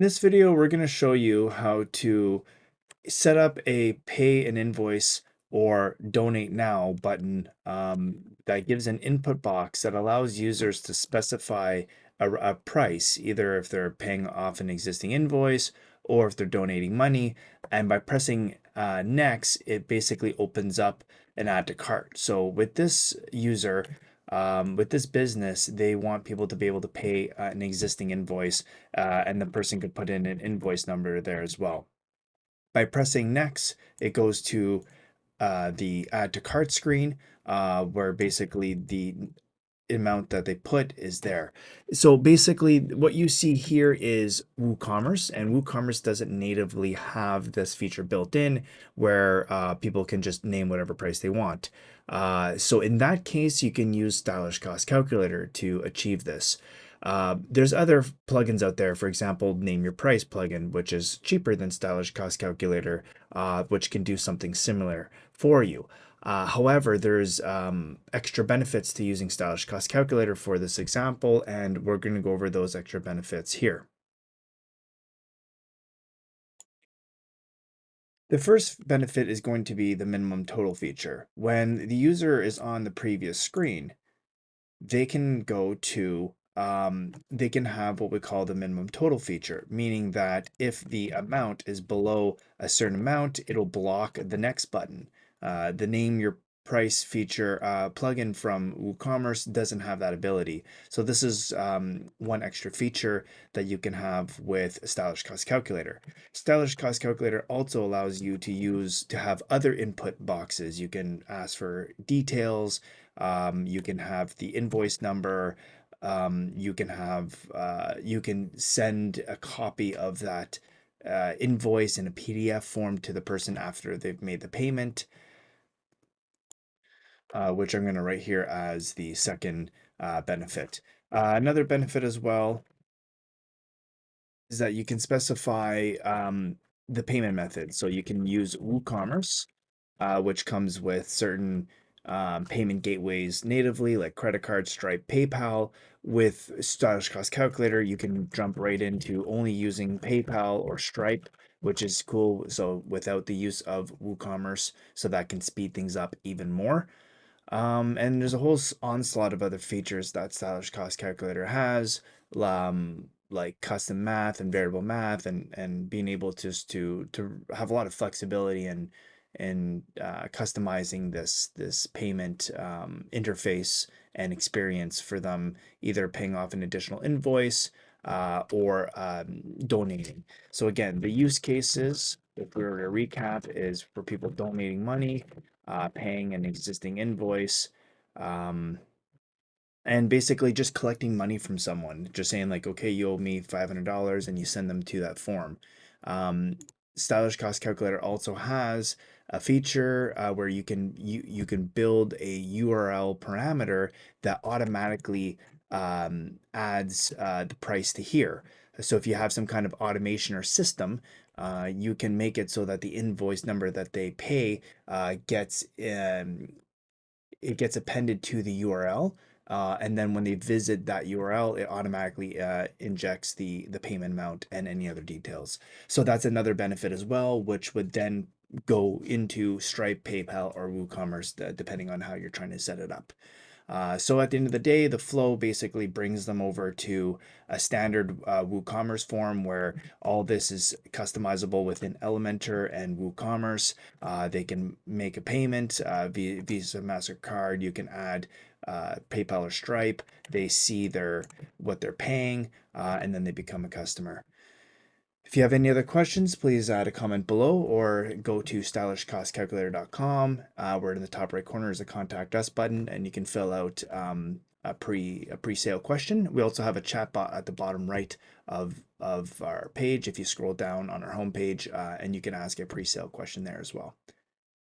In this video, we're going to show you how to set up a pay an invoice or donate now button that gives an input box that allows users to specify a price, either if they're paying off an existing invoice or if they're donating money. And by pressing next, it basically opens up an add to cart. So with this user, with this business, they want people to be able to pay an existing invoice, and the person could put in an invoice number there as well. By pressing next, it goes to the add to cart screen, where basically the amount that they put is there. So basically what you see here is WooCommerce, and WooCommerce doesn't natively have this feature built in where people can just name whatever price they want. So in that case, you can use Stylish Cost Calculator to achieve this. There's other plugins out there, for example, Name Your Price plugin, which is cheaper than Stylish Cost Calculator, which can do something similar for you. However, there's extra benefits to using Stylish Cost Calculator for this example, and we're going to go over those extra benefits here. The first benefit is going to be the minimum total feature. When the user is on the previous screen, they can go to they can have what we call the minimum total feature, meaning that if the amount is below a certain amount, it'll block the next button. The Name Your Price feature plugin from WooCommerce doesn't have that ability. So this is one extra feature that you can have with Stylish Cost Calculator. Stylish Cost Calculator also allows you to have other input boxes. You can ask for details. You can have the invoice number. You can send a copy of that invoice in a PDF form to the person after they've made the payment, which I'm going to write here as the second benefit. Another benefit as well is that you can specify the payment method. So you can use WooCommerce, which comes with certain payment gateways natively, like credit card, Stripe, PayPal. With Stylish Cost Calculator, you can jump right into only using PayPal or Stripe, which is cool. So without the use of WooCommerce, so that can speed things up even more. And there's a whole onslaught of other features that Stylish Cost Calculator has, like custom math and variable math, and being able to have a lot of flexibility and customizing this payment interface and experience for them, either paying off an additional invoice or donating. So again, the use cases, if we were to recap, is for people donating money, paying an existing invoice, um, and basically just collecting money from someone, just saying like, okay, you owe me $500, and you send them to that form. Stylish Cost Calculator also has a feature where you can build a URL parameter that automatically adds the price to here. So if you have some kind of automation or system, you can make it so that the invoice number that they pay gets it gets appended to the URL. And then when they visit that URL, it automatically injects the payment amount and any other details. So that's another benefit as well, which would then go into Stripe, PayPal, or WooCommerce, depending on how you're trying to set it up. So at the end of the day, the flow basically brings them over to a standard WooCommerce form where all this is customizable within Elementor and WooCommerce. They can make a payment via Visa, MasterCard. You can add PayPal or Stripe. They see what they're paying, and then they become a customer. If you have any other questions, please add a comment below or go to stylishcostcalculator.com, where in the top right corner is a contact us button, and you can fill out a pre-sale question. We also have a chat bot at the bottom right of our page if you scroll down on our homepage, and you can ask a pre-sale question there as well.